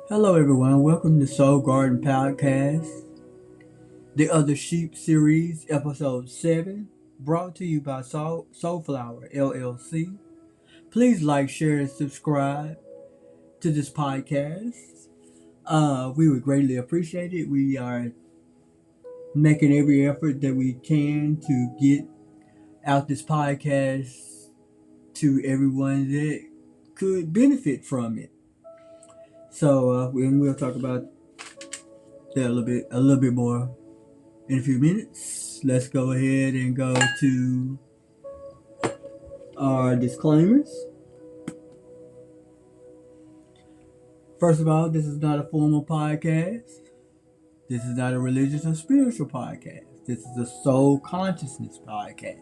Hello, everyone. Welcome to Soul Garden Podcast, the Other Sheep series, episode 7, brought to you by SoulFlwr LLC. Please like, share, and subscribe to this podcast. We would greatly appreciate it. We are making every effort that we can to get out this podcast to everyone that could benefit from it. So, we'll talk about that a little bit more in a few minutes. Let's go ahead and go to our disclaimers. First of all, this is not a formal podcast. This is not a religious or spiritual podcast. This is a soul consciousness podcast.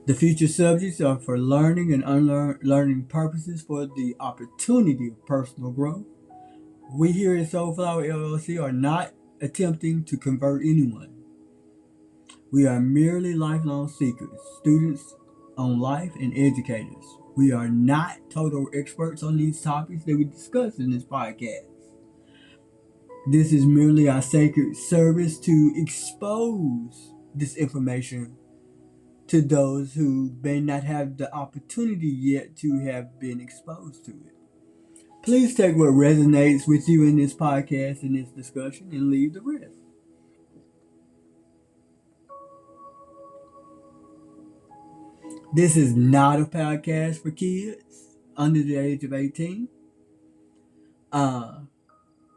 The future subjects are for learning and unlearning purposes for the opportunity of personal growth. We here at SoulFlwr LLC are not attempting to convert anyone. We are merely lifelong seekers, students on life, and educators. We are not total experts on these topics that we discuss in this podcast. This is merely our sacred service to expose this information to those who may not have the opportunity yet to have been exposed to it. Please take what resonates with you in this podcast and this discussion and leave the rest. This is not a podcast for kids under the age of 18.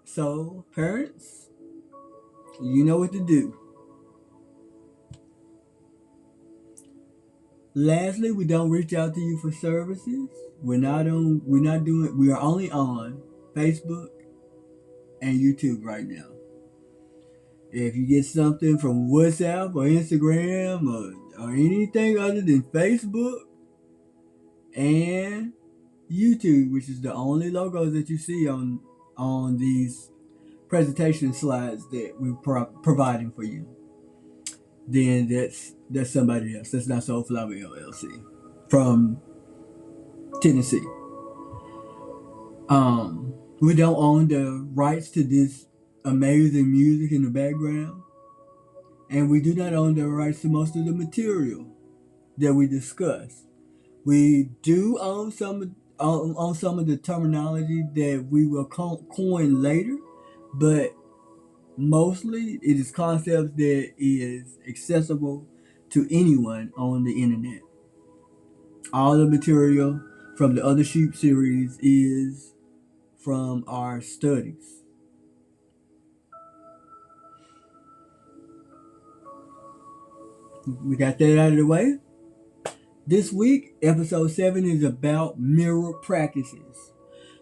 So parents, you know what to do. Lastly, we don't reach out to you for services. We are only on Facebook and YouTube right now. If you get something from WhatsApp or Instagram or anything other than Facebook and YouTube, which is the only logos that you see on these presentation slides that we're providing for you, then that's somebody else. That's not SoulFlwr LLC from Tennessee. We don't own the rights to this amazing music in the background, and we do not own the rights to most of the material that we discuss. We do own some of the terminology that we will coin later, but mostly it is concepts that is accessible to anyone on the internet. All the material from the Other Sheep series is from our studies. We got that out of the way. This week, episode 7 is about mirror practices.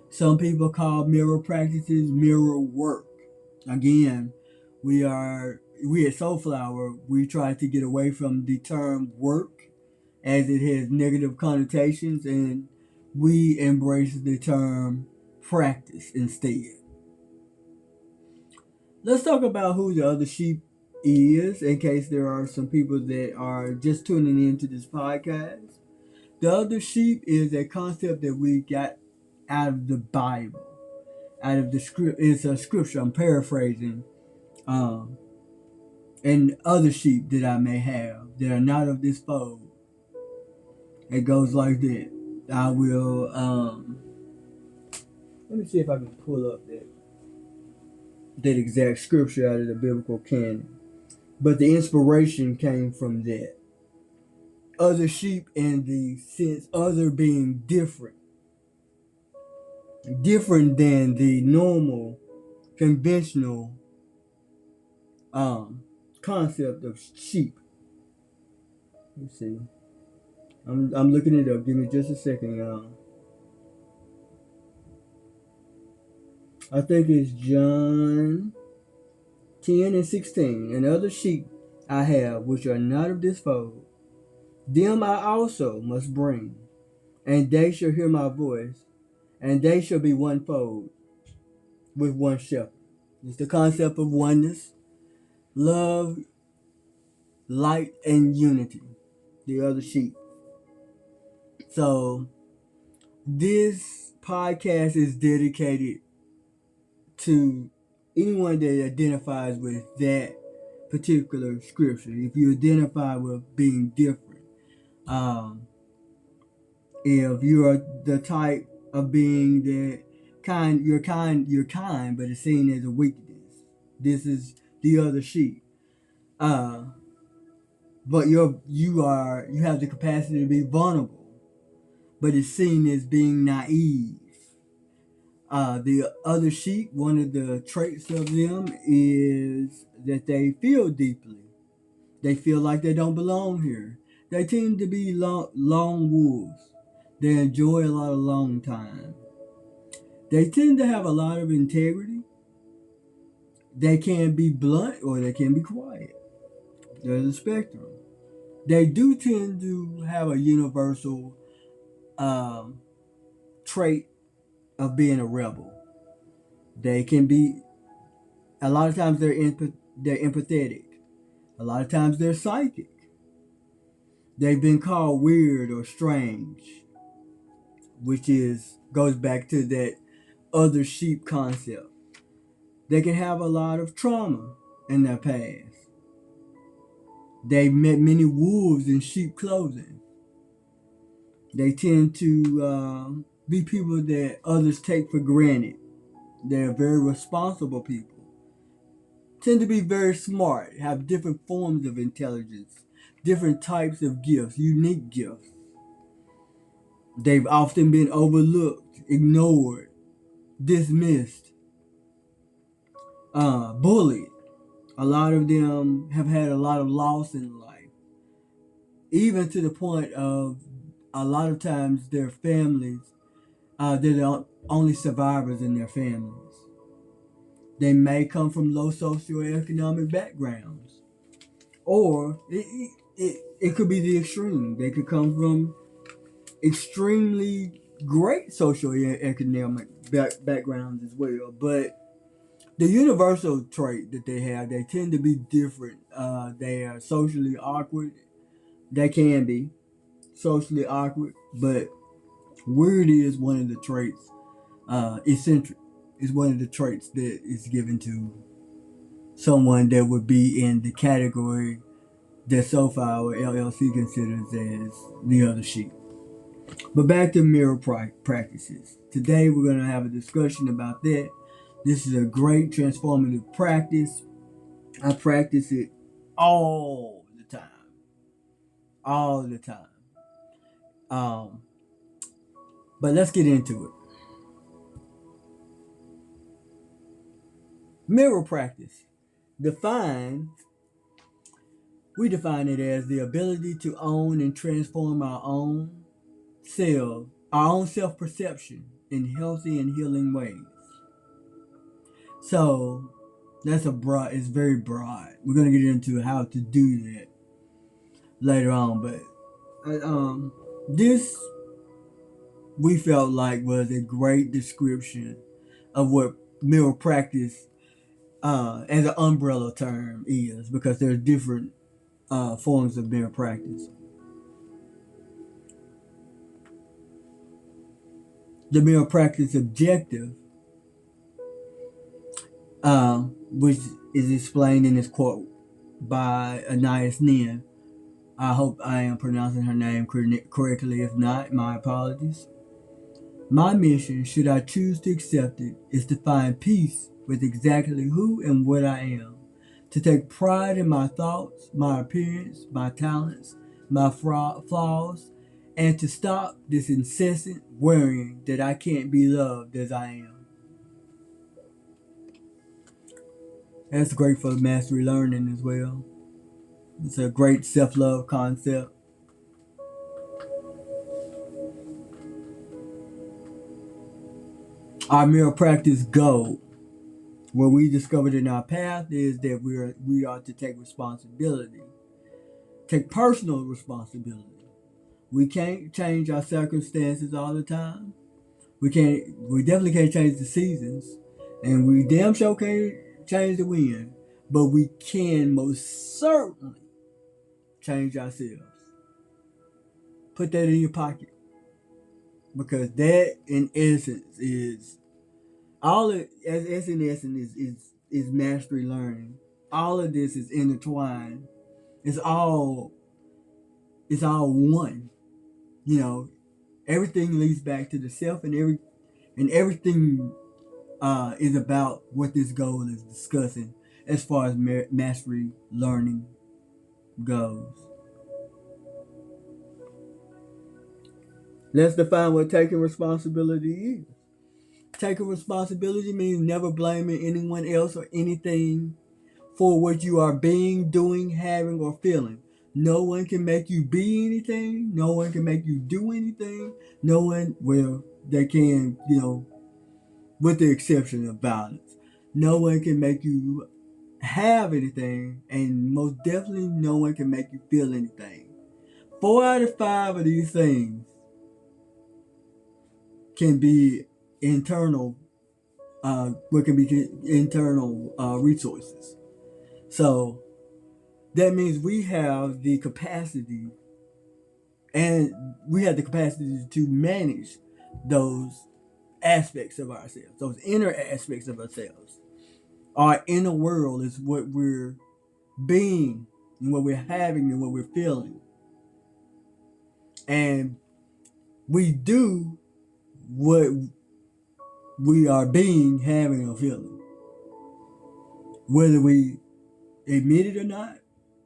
Some people call mirror practices mirror work. Again, we at SoulFlwr, we try to get away from the term work as it has negative connotations, and we embrace the term practice instead. Let's talk about who the other sheep is, in case there are some people that are just tuning into this podcast. The other sheep is a concept that we got out of the Bible, out of the script. It's a scripture. I'm paraphrasing. And other sheep that I may have that are not of this fold. It goes like that. I will. Let me see if I can pull up that exact scripture out of the biblical canon. But the inspiration came from that. Other sheep in the sense other being different than the normal, conventional concept of sheep. Let's see. I'm looking it up. Give me just a second, y'all. I think it's John 10 and 16. And other sheep I have, which are not of this fold, them I also must bring, and they shall hear my voice, and they shall be one fold with one shepherd. It's the concept of oneness, love, light, and unity. The other sheep. So this podcast is dedicated to anyone that identifies with that particular scripture. If you identify with being different, if you're the type of being that you're kind, but it's seen as a weakness. This is the other sheep. Uh, but you have the capacity to be vulnerable, but it's seen as being naive. The other sheep, one of the traits of them is that they feel deeply. They feel like they don't belong here. They tend to be lone wolves. They enjoy a lot of alone time. They tend to have a lot of integrity. They can be blunt or they can be quiet. There's a spectrum. They do tend to have a universal um, trait of being a rebel. They can be, a lot of times they're empathetic. A lot of times they're psychic. They've been called weird or strange, which goes back to that other sheep concept. They can have a lot of trauma in their past. They've met many wolves in sheep clothing. They tend to be people that others take for granted. They're very responsible people. Tend to be very smart, have different forms of intelligence, different types of gifts, unique gifts. They've often been overlooked, ignored, dismissed, bullied. A lot of them have had a lot of loss in life, even to the point of a lot of times their families, they're the only survivors in their families. They may come from low socioeconomic backgrounds, or it could be the extreme. They could come from extremely great socioeconomic backgrounds as well. But the universal trait that they tend to be different. They are socially awkward. They can be socially awkward, but weird is one of the traits. Eccentric is one of the traits that is given to someone that would be in the category that SoulFlwr LLC considers as the other sheep. But back to mirror practices. Today we're going to have a discussion about that. This is a great transformative practice. I practice it all the time. All the time. But let's get into it. Mirror practice. We define it as the ability to own and transform our own self-perception in healthy and healing ways. So it's very broad. We're going to get into how to do that later on, but this we felt like was a great description of what mirror practice as an umbrella term is, because there's different forms of mirror practice. The mirror practice objective, which is explained in this quote by Anais Nin. I hope I am pronouncing her name correctly. If not, my apologies. My mission, should I choose to accept it, is to find peace with exactly who and what I am, to take pride in my thoughts, my appearance, my talents, my flaws, and to stop this incessant worrying that I can't be loved as I am. That's great for mastery learning as well. It's a great self-love concept. Our mirror practice goal, what we discovered in our path, is that we are to take responsibility, take personal responsibility. We can't change our circumstances all the time. We definitely can't change the seasons, and we damn sure can't change the wind. But we can most certainly change ourselves. Put that in your pocket, because that, in essence, is All of as SNS is mastery learning. All of this is intertwined. It's all one. You know, everything leads back to the self, and everything is about what this goal is discussing as far as mastery learning goes. Let's define what taking responsibility is. Taking responsibility means never blaming anyone else or anything for what you are being, doing, having, or feeling. No one can make you be anything. No one can make you do anything. No one, well, they can, with the exception of violence. No one can make you have anything, and most definitely no one can make you feel anything. 4 out of 5 of these things can be internal, what can be internal resources. So that means we have the capacity, and we have the capacity to manage those aspects of ourselves, those inner aspects of ourselves. Our inner world is what we're being, and what we're having, and what we're feeling. And we do what we are being, having, or feeling, whether we admit it or not,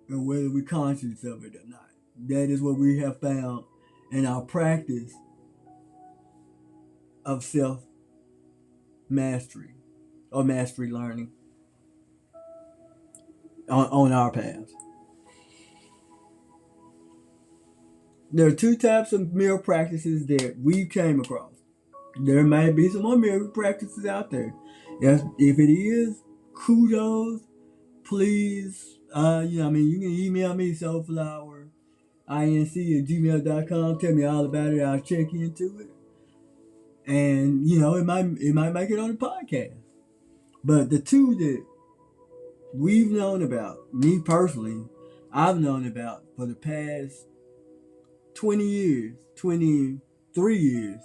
and whether we're conscious of it or not. That is what we have found in our practice of self mastery or mastery learning on our path. There are 2 types of mirror practices that we came across. There might be some more mirror practices out there. If it is, kudos. Please, you can email me, SoulFlwr inc@gmail.com. Tell me all about it. I'll check into it, and it might make it on the podcast. But the 2 that we've known about, me personally, I've known about for the past 20 years, 23 years.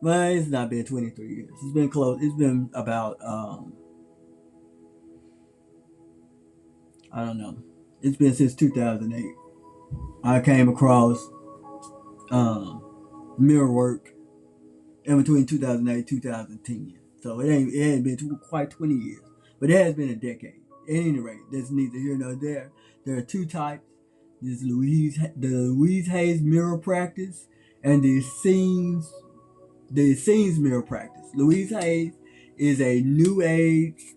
Well, it's not been 23 years. It's been close. It's been about, I don't know. It's been since 2008. I came across mirror work in between 2008 2010. So it ain't been quite 20 years, but it has been a decade. At any rate, that's neither here nor there. There are 2 types. There's the Louise Hay's mirror practice and the scenes mirror practice. Louise Hay is a new age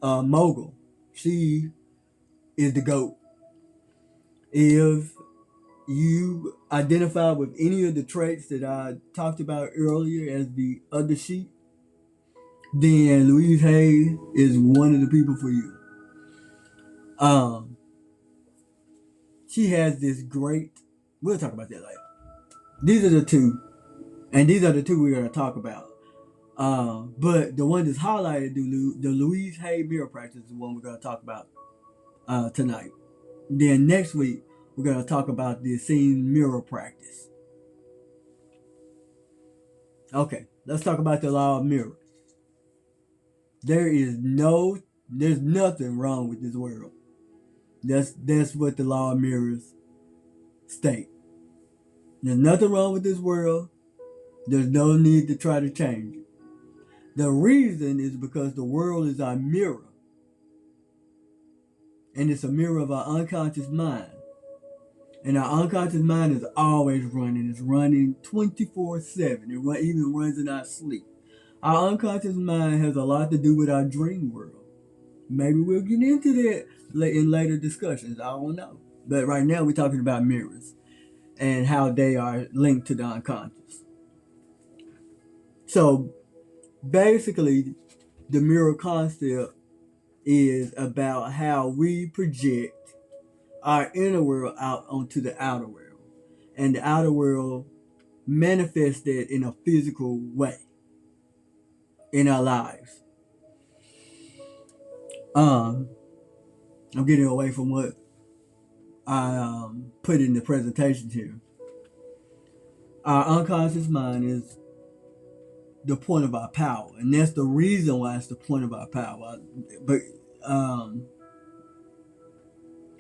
mogul. She is the GOAT. If you identify with any of the traits that I talked about earlier as the other sheep, then Louise Hay is one of the people for you. She has this great. We'll talk about that later. These are the 2, and these are the 2 we're going to talk about. But the one that's highlighted, the Louise Hay mirror practice, is the one we're going to talk about tonight. Then next week, we're going to talk about the scene mirror practice. Okay, let's talk about the law of mirrors. There's nothing wrong with this world. That's what the law of mirrors state. There's nothing wrong with this world. There's no need to try to change it. The reason is because the world is our mirror. And it's a mirror of our unconscious mind. And our unconscious mind is always running. It's running 24/7. It even runs in our sleep. Our unconscious mind has a lot to do with our dream world. Maybe we'll get into that in later discussions. I don't know. But right now we're talking about mirrors and how they are linked to the unconscious. So basically, the mirror concept is about how we project our inner world out onto the outer world. And the outer world manifests that in a physical way in our lives. I'm getting away from what I put in the presentations here. Our unconscious mind is the point of our power, and that's the reason why it's the point of our power. But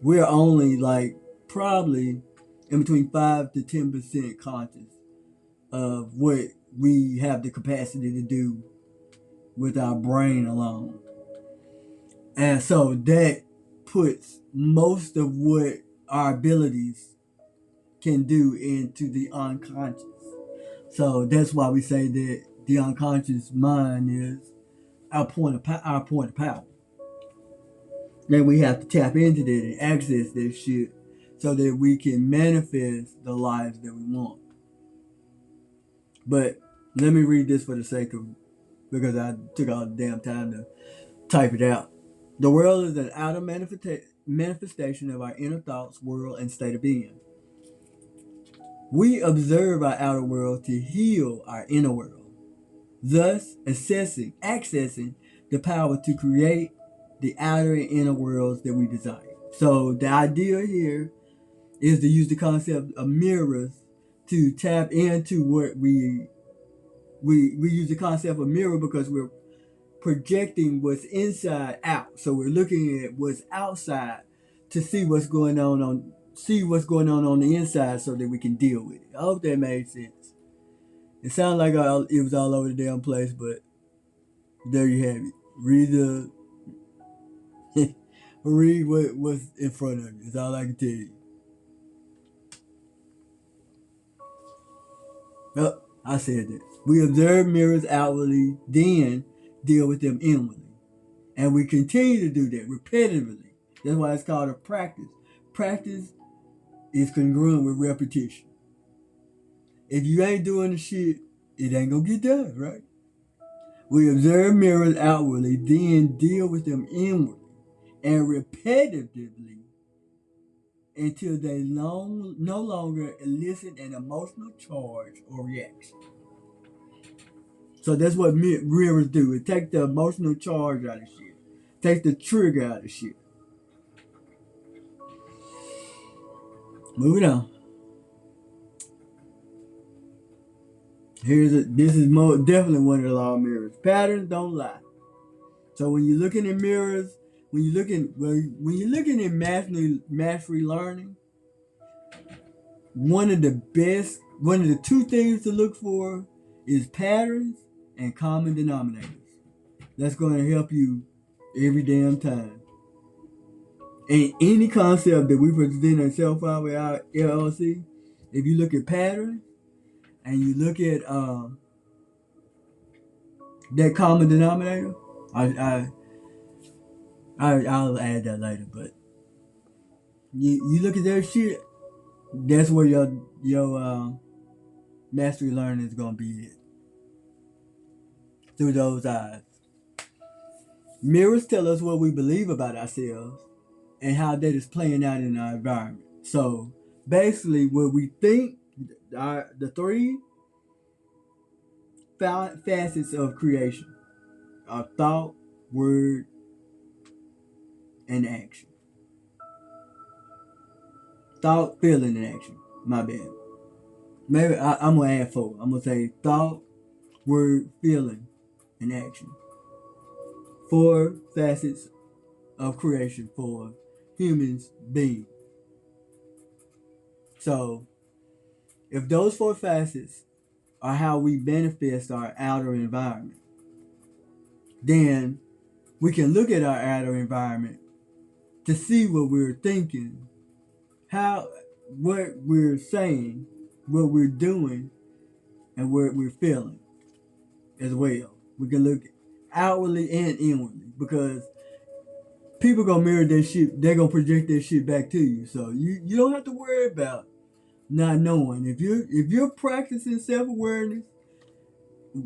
we're only like probably in between 5 to 10% conscious of what we have the capacity to do with our brain alone. And so that puts most of what our abilities can do into the unconscious. So that's why we say that the unconscious mind is our point of power. Then we have to tap into that and access that shit so that we can manifest the lives that we want. But let me read this for the sake of, because I took all the damn time to type it out. The world is an outer manifestation of our inner thoughts, world, and state of being. We observe our outer world to heal our inner world, thus accessing the power to create the outer and inner worlds that we desire. So the idea here is to use the concept of mirrors to tap into what we use the concept of mirror because we're projecting what's inside out. So we're looking at what's outside to see what's going on on the inside so that we can deal with it. I hope that made sense. It sounded like it was all over the damn place, but there you have it. Read what's in front of you. That's all I can tell you. Oh, I said this. We observe mirrors outwardly, then deal with them inwardly. And we continue to do that repetitively. That's why it's called a practice. Practice is congruent with repetition. If you ain't doing the shit, it ain't gonna get done, right? We observe mirrors outwardly, then deal with them inwardly and repetitively until they no longer elicit an emotional charge or reaction. So that's what mirrors do. It takes the emotional charge out of shit. Takes the trigger out of shit. Moving on. This is definitely one of the law of mirrors. Patterns don't lie. So when you're looking at mirrors, when you're looking at mastery learning, one of the two things to look for is patterns and common denominators. That's going to help you every damn time. And any concept that we present at SoulFlwr LLC, if you look at patterns and you look at that common denominator, I'll add that later. But you look at that shit, that's where your mastery learning is gonna be it. Through those eyes. Mirrors tell us what we believe about ourselves and how that is playing out in our environment. So basically, what we think, the three facets of creation are thought, word, and action. Thought, feeling, and action. My bad. Maybe I'm gonna add 4. I'm gonna say thought, word, feeling, and action. 4 facets of creation for humans being. So, if those 4 facets are how we manifest our outer environment, then we can look at our outer environment to see what we're thinking, what we're saying, what we're doing, and what we're feeling as well. We can look outwardly and inwardly because people gonna mirror that shit. They're gonna project that shit back to you. So you don't have to worry about not knowing. If you're practicing self-awareness,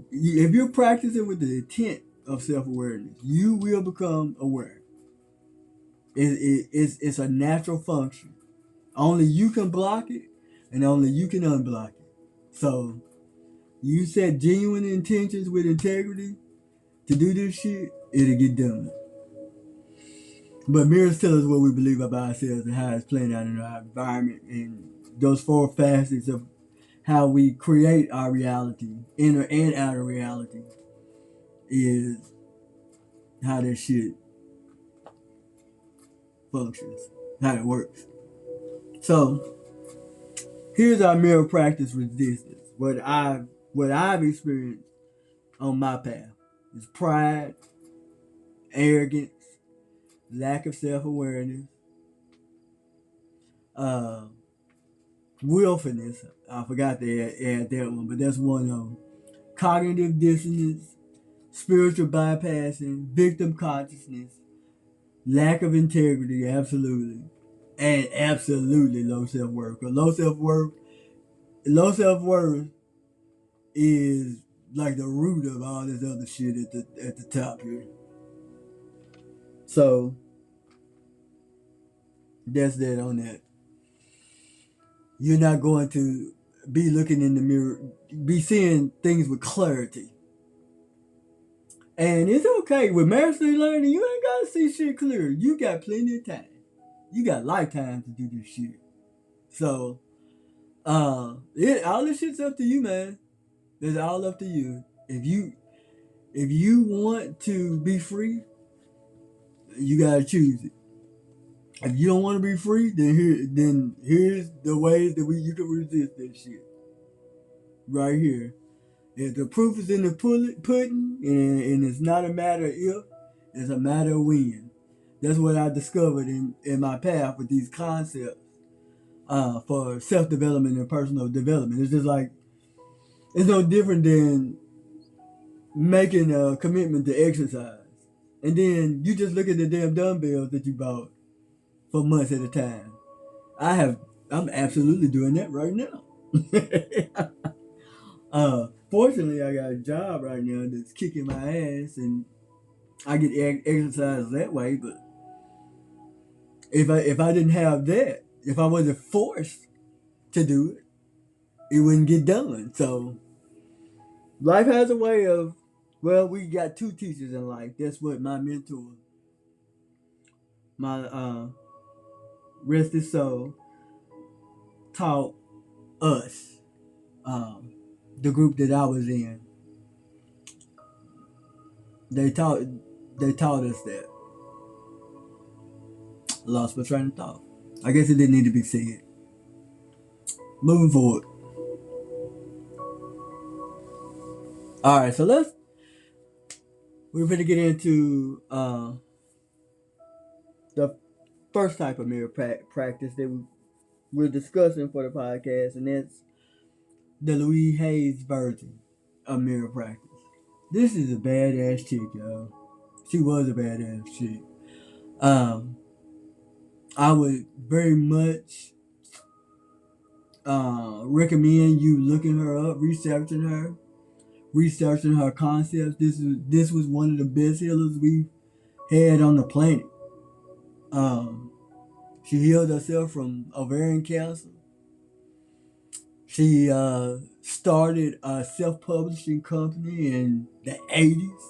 if you're practicing with the intent of self-awareness, you will become aware. It's a natural function. Only you can block it, and only you can unblock it. So you set genuine intentions with integrity to do this shit, it'll get done. But mirrors tell us what we believe about ourselves and how it's playing out in our environment, and those 4 facets of how we create our reality, inner and outer reality, is how that shit functions, how it works. So here's our mirror practice resistance. What I've experienced on my path is pride, arrogance, lack of self-awareness, uh, willfulness. I forgot to add that one, but that's one of them. Cognitive dissonance, spiritual bypassing, victim consciousness, lack of integrity, absolutely, and absolutely low self-worth. Because low self-worth is like the root of all this other shit at the top here. So that's that on that. You're not going to be looking in the mirror, be seeing things with clarity. And it's okay with mastery learning. You ain't gotta see shit clear. You got plenty of time. You got lifetime to do this shit. So, all this shit's up to you, man. It's all up to you. If you want to be free, you gotta choose it. If you don't want to be free, then here's the ways that you can resist that shit. Right here. If the proof is in the pudding, and it's not a matter of if, it's a matter of when. That's what I discovered in my path with these concepts for self-development and personal development. It's just like, it's no different than making a commitment to exercise. And then you just look at the damn dumbbells that you bought for months at a time. I'm absolutely doing that right now. Fortunately, I got a job right now that's kicking my ass, and I get exercise that way. But if I didn't have that, if I wasn't forced to do it, it wouldn't get done. So life has a way of, well, we got two teachers in life. That's what my mentor, my rest his soul, taught us. The group that I was in, they taught us that. Lost my train of thought. I guess it didn't need to be said. Moving forward. All right, so we're going to get into the first type of mirror practice that we're discussing for the podcast, and that's the Louise Hayes version of mirror practice. This is a badass chick, y'all. She was a badass chick. I would very much recommend you looking her up, researching her concepts. This was one of the best healers we had on the planet. She healed herself from ovarian cancer. She started a self-publishing company in the 80s.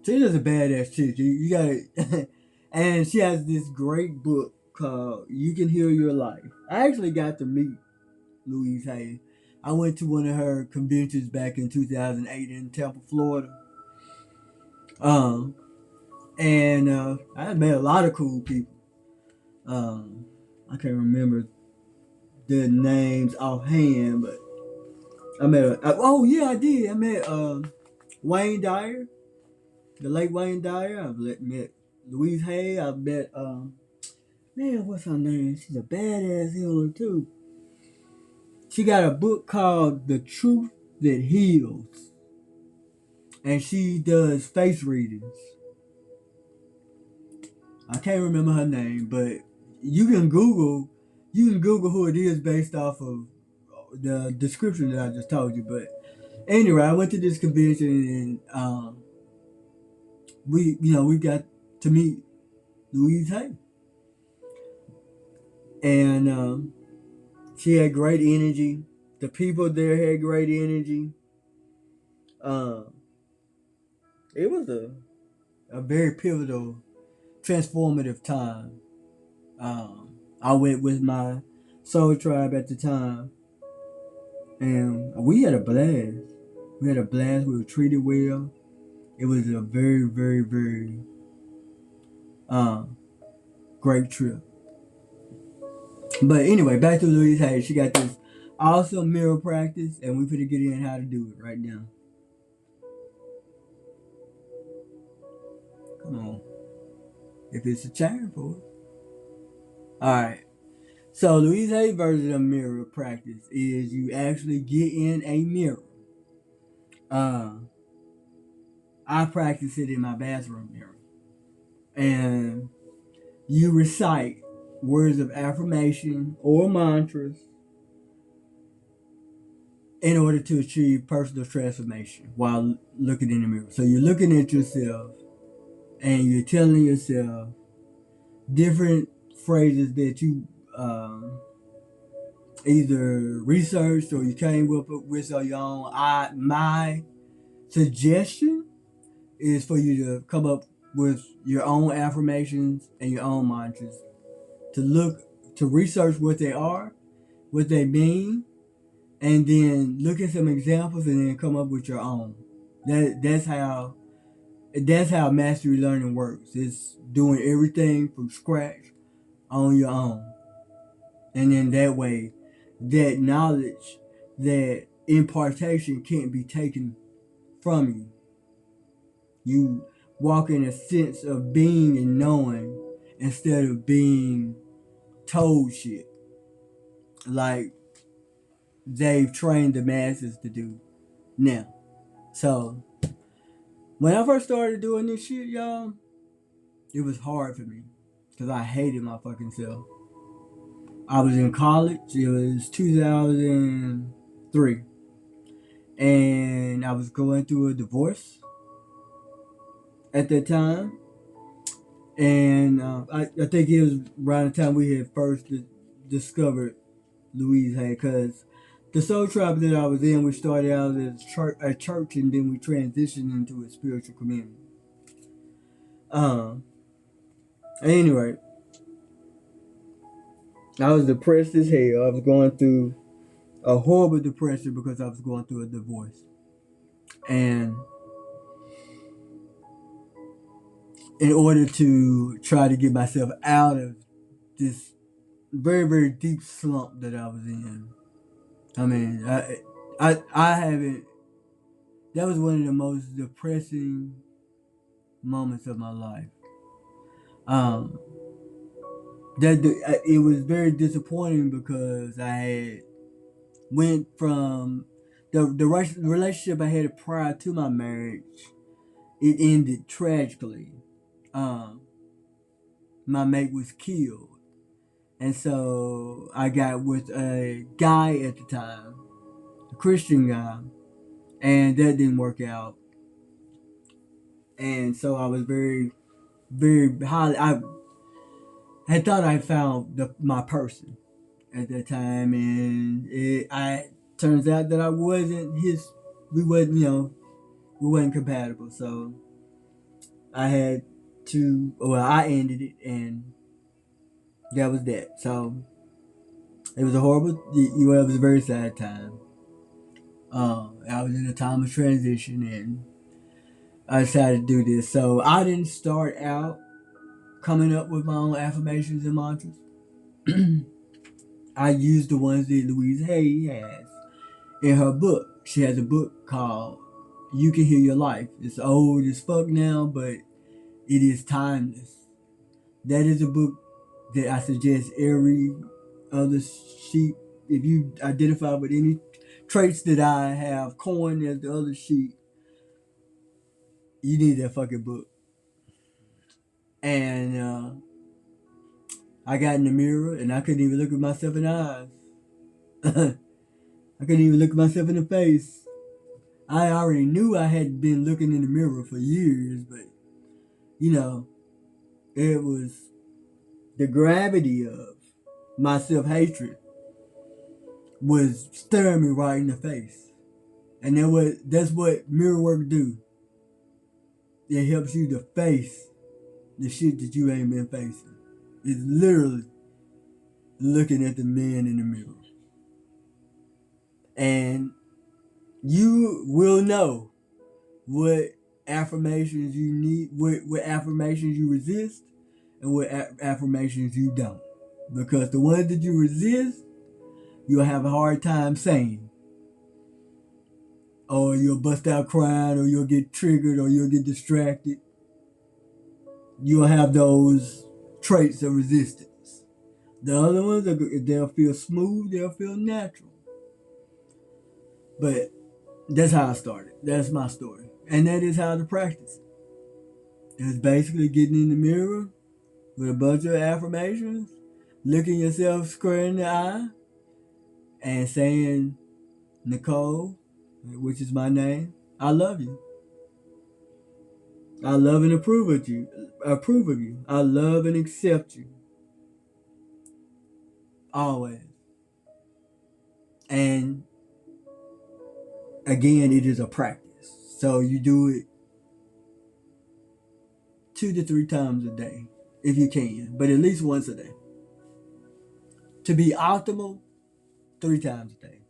She's just a badass chick. You gotta, and she has this great book called "You Can Heal Your Life." I actually got to meet Louise Hay. I went to one of her conventions back in 2008 in Tampa, Florida. And I met a lot of cool people. I can't remember their names offhand, but I met. Oh yeah, I did. I met Wayne Dyer, the late Wayne Dyer. I've met Louise Hay. I've met man, what's her name? She's a badass healer too. She got a book called The Truth That Heals, and she does face readings. I can't remember her name, but you can Google who it is based off of the description that I just told you. But anyway, I went to this convention, and we got to meet Louise Hay, and she had great energy. The people there had great energy. It was a very pivotal, transformative time. I went with my Soul Tribe at the time, and we had a blast. We had a blast. We were treated well. It was a very, very, very uh, great trip. But anyway, back to Louise Hay. She got this awesome mirror practice, and we finna get in how to do it right now. Come on. If it's a chair for it. Alright. So Louise Hay version of mirror practice is you actually get in a mirror. I practice it in my bathroom mirror. And you recite words of affirmation or mantras in order to achieve personal transformation while looking in the mirror. So you're looking at yourself and you're telling yourself different phrases that you either researched or you came up with on your own. My suggestion is for you to come up with your own affirmations and your own mantras, to research what they are, what they mean, and then look at some examples and then come up with your own. That's how mastery learning works. It's doing everything from scratch on your own. And then that way, that knowledge, that impartation can't be taken from you. You walk in a sense of being and knowing instead of being told shit like they've trained the masses to do now. So when I first started doing this shit, y'all, it was hard for me because I hated my fucking self. I was in college. It was 2003. And I was going through a divorce at that time. And I think it was around the time we had first discovered Louise Hay, because the soul tribe that I was in, we started out as a church and then we transitioned into a spiritual community. Anyway, I was depressed as hell. I was going through a horrible depression because I was going through a divorce. And in order to try to get myself out of this very, very deep slump that I was in, I mean, I haven't. That was one of the most depressing moments of my life. It was very disappointing because I had went from the relationship I had prior to my marriage. It ended tragically. My mate was killed, and so I got with a guy at the time, a Christian guy, and that didn't work out. And so I was very, very highly. I had thought I found my person at that time, and turns out that I wasn't his. We wasn't compatible. So I had to. Well, I ended it, and that was that. So it was a horrible. It was a very sad time. I was in a time of transition, and I decided to do this. So I didn't start out coming up with my own affirmations and mantras. I used the ones that Louise Hay has in her book. She has a book called You Can Heal Your Life. It's old as fuck now, but it is timeless. That is a book that I suggest every other sheep, if you identify with any traits that I have coined as the other sheep, you need that fucking book. And I got in the mirror and I couldn't even look at myself in the eyes. I couldn't even look at myself in the face. I already knew I had been looking in the mirror for years, but it was the gravity of my self-hatred was staring me right in the face. And that's what mirror work do. It helps you to face the shit that you ain't been facing. It's literally looking at the man in the mirror. And you will know what affirmations you need, what affirmations you resist, and what affirmations you don't. Because the ones that you resist, you'll have a hard time saying. Or you'll bust out crying, or you'll get triggered, or you'll get distracted. You'll have those traits of resistance. The other ones, they'll feel smooth, they'll feel natural. But that's how I started. That's my story. And that is how to practice. It's basically getting in the mirror with a bunch of affirmations, looking yourself square in the eye, and saying, Nicole, which is my name, I love you. I love and approve of you. I love and accept you. Always. And again, it is a practice. So you do it 2 to 3 times a day, if you can, but at least once a day. To be optimal, 3 times a day.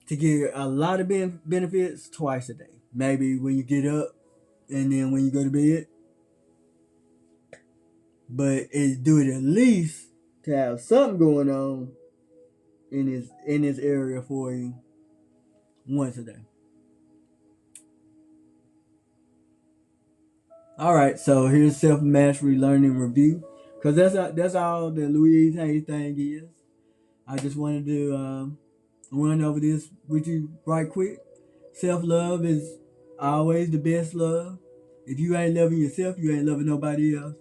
To get a lot of benefits, twice a day. Maybe when you get up and then when you go to bed. But do it at least to have something going on in this area for you once a day. All right, so here's self-mastery learning review, because that's all the Louise Hay thing is. I just wanted to run over this with you right quick. Self-love is always the best love. If you ain't loving yourself, you ain't loving nobody else.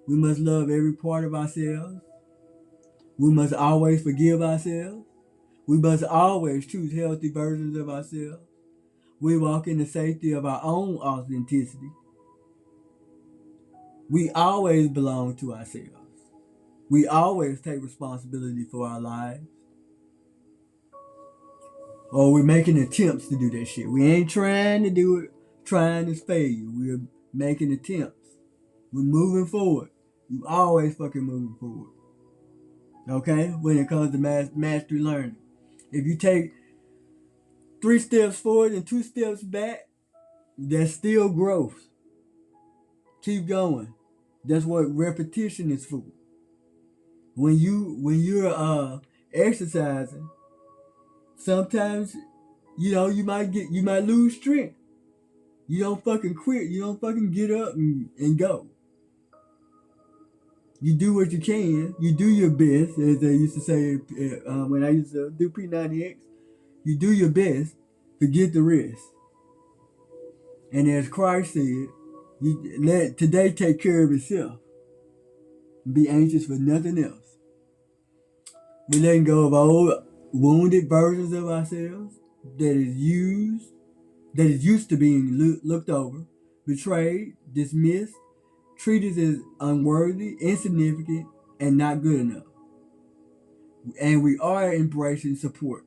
We must love every part of ourselves. We must always forgive ourselves. We must always choose healthy versions of ourselves. We walk in the safety of our own authenticity. We always belong to ourselves. We always take responsibility for our lives. Or we're making attempts to do that shit. We ain't trying to do it, trying to fail. We're making attempts. We're moving forward. You always fucking moving forward. Okay? When it comes to mastery learning. If you take 3 steps forward and 2 steps back, that's still growth. Keep going. That's what repetition is for. When you're exercising, sometimes you might lose strength. You don't fucking quit. You don't fucking get up and go. You do what you can. You do your best, as they used to say when I used to do P90X. You do your best, forget the rest. And as Christ said, you let today take care of itself. Be anxious for nothing else. We're letting go of old wounded versions of ourselves that is used to being looked over, betrayed, dismissed, treated as unworthy, insignificant, and not good enough. And we are embracing support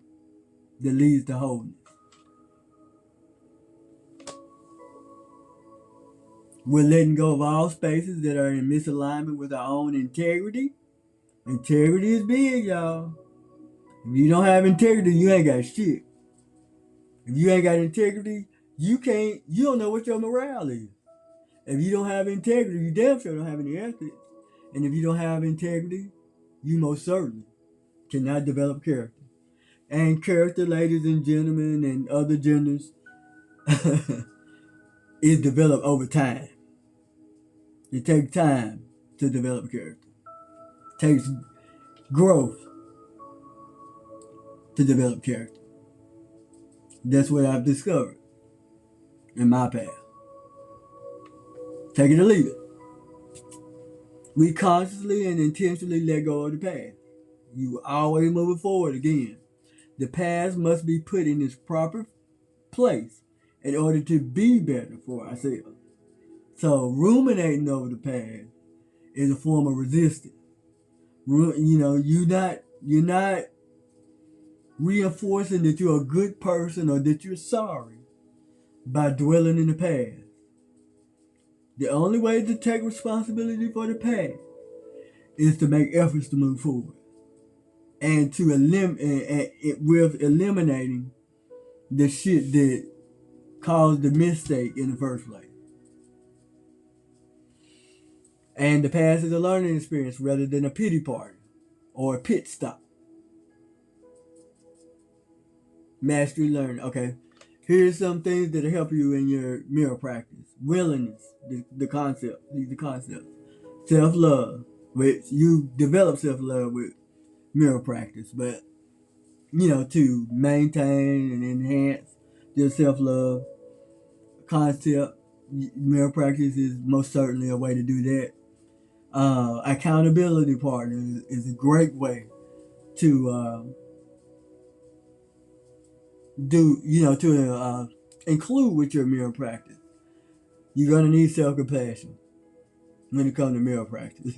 that leads to wholeness. We're letting go of all spaces that are in misalignment with our own integrity. Integrity is big, y'all. If you don't have integrity, you ain't got shit. If you ain't got integrity, you don't know what your morale is. If you don't have integrity, you damn sure don't have any ethics. And if you don't have integrity, you most certainly cannot develop character. And character, ladies and gentlemen, and other genders, is developed over time. It takes time to develop character. It takes growth to develop character. That's what I've discovered in my path. Take it or leave it. We consciously and intentionally let go of the past. You always moving forward again. The past must be put in its proper place in order to be better for ourselves. So ruminating over the past is a form of resistance. You're not reinforcing that you're a good person or that you're sorry by dwelling in the past. The only way to take responsibility for the past is to make efforts to move forward and to with eliminating the shit that caused the mistake in the first place. And the past is a learning experience rather than a pity party or a pit stop. Mastery learning. Okay. Here's some things that'll help you in your mirror practice. Willingness, the concept. These are the concepts. Self-love, which you develop self-love with mirror practice, but to maintain and enhance your self-love concept, mirror practice is most certainly a way to do that. Accountability partner is a great way to include with your mirror practice. You're gonna need self-compassion when it comes to mirror practice.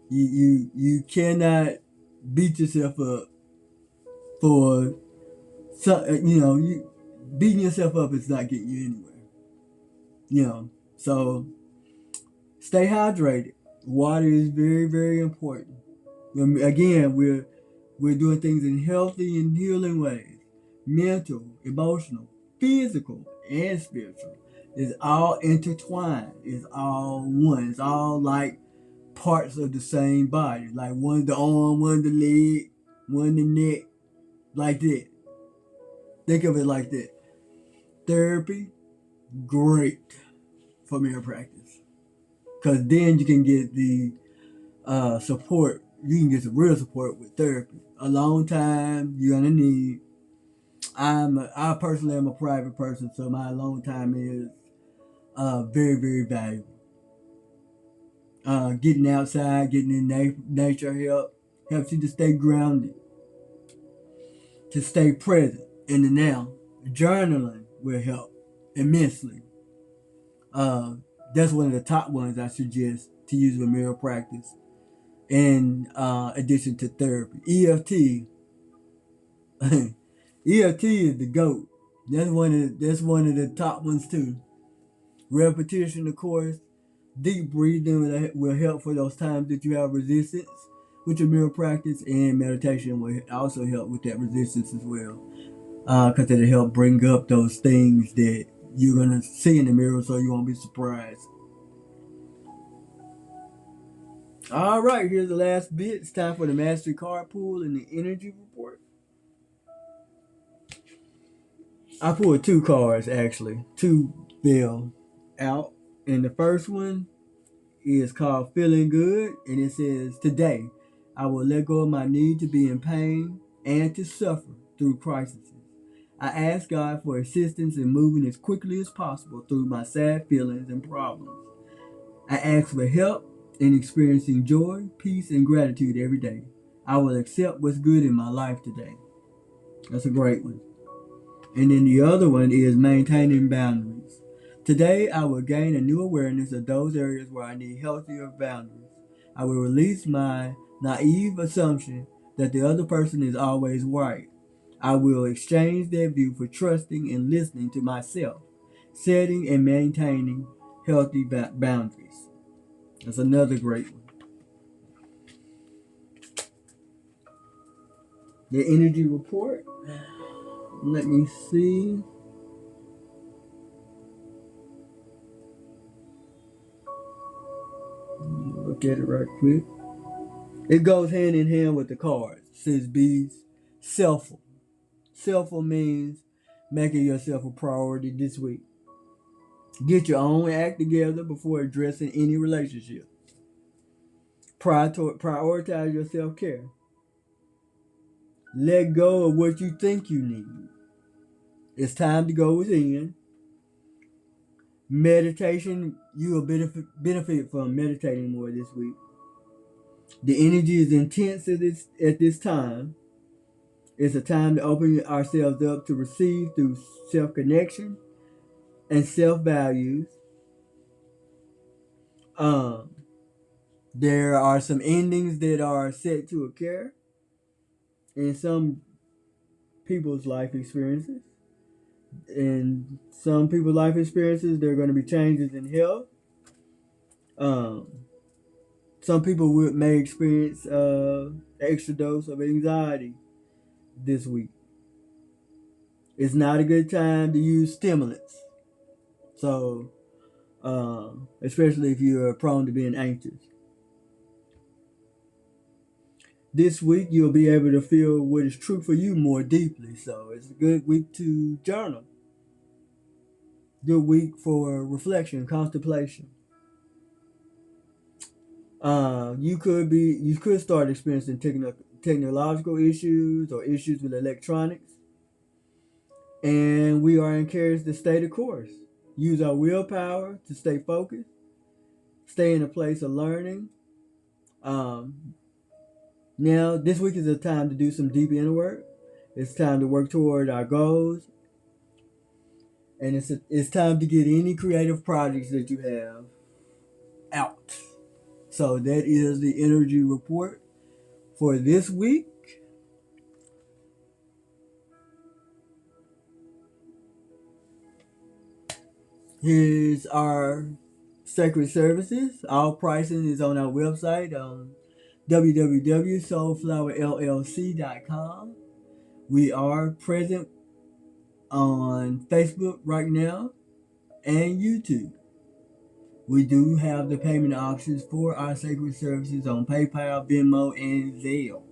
you cannot beat yourself up for you beating yourself up is not getting you anywhere. So stay hydrated. Water is very, very important. Again, we're doing things in healthy and healing ways. Mental, emotional, physical, and spiritual. It's all intertwined. It's all one. It's all like parts of the same body. Like one the arm, one the leg, one the neck. Like that. Think of it like that. Therapy, great for mirror practice. Because then you can get the support. You can get some real support with therapy. A long time you're gonna need. I personally am a private person, so my alone time is very, very valuable. Getting outside, getting in nature helps you to stay grounded, to stay present in the now. Journaling will help immensely. That's one of the top ones I suggest to use with mirror practice. In addition to therapy, EFT, EFT is the GOAT. That's one of the top ones too. Repetition, of course. Deep breathing will help for those times that you have resistance with your mirror practice, and meditation will also help with that resistance as well. Because it'll help bring up those things that you're gonna see in the mirror, so you won't be surprised. All right, here's the last bit. It's time for the mastery card pool and the energy report. I pulled two cards actually. Two fell out. And the first one is called Feeling Good. And it says, today, I will let go of my need to be in pain and to suffer through crises. I ask God for assistance in moving as quickly as possible through my sad feelings and problems. I ask for help in experiencing joy, peace, and gratitude every day. I will accept what's good in my life today. That's a great one. And then the other one is maintaining boundaries. Today, I will gain a new awareness of those areas where I need healthier boundaries. I will release my naive assumption that the other person is always right. I will exchange that view for trusting and listening to myself, setting and maintaining healthy boundaries. That's another great one. The energy report. Let me see. Look at it right quick. It goes hand in hand with the cards. It says be selfful. Selfful means making yourself a priority this week. Get your own act together before addressing any relationship. Prioritize your self-care. Let go of what you think you need. It's time to go within. Meditation, you will benefit from meditating more this week. The energy is intense at this time. It's a time to open ourselves up to receive through self-connection and self-values. There are some endings that are set to occur in some people's life experiences. In some people's life experiences, there are going to be changes in health. Some people may experience an extra dose of anxiety this week. It's not a good time to use stimulants. So, especially if you're prone to being anxious. This week, you'll be able to feel what is true for you more deeply. So, it's a good week to journal. Good week for reflection, contemplation. You could start experiencing technological issues or issues with electronics. And we are encouraged to stay the course. Use our willpower to stay focused. Stay in a place of learning. Now, this week is a time to do some deep inner work. It's time to work toward our goals. And it's time to get any creative projects that you have out. So that is the energy report for this week. Here's our sacred services. All pricing is on our website, www.SoulFlwr LLC.com. We are present on Facebook right now and YouTube. We do have the payment options for our sacred services on PayPal, Venmo, and Zelle.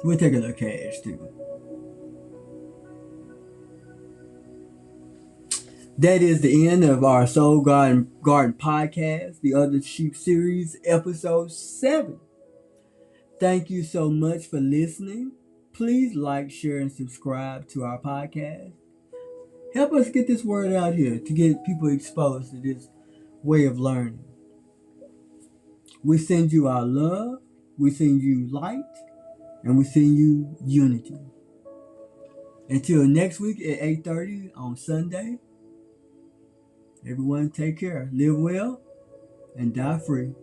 We'll take a little cash too. That is the end of our Soul Garden podcast, the Other Sheep series, episode 7. Thank you so much for listening. Please like, share, and subscribe to our podcast. Help us get this word out here to get people exposed to this way of learning. We send you our love, we send you light, and we send you unity. Until next week at 8:30 on Sunday, everyone take care, live well, and die free.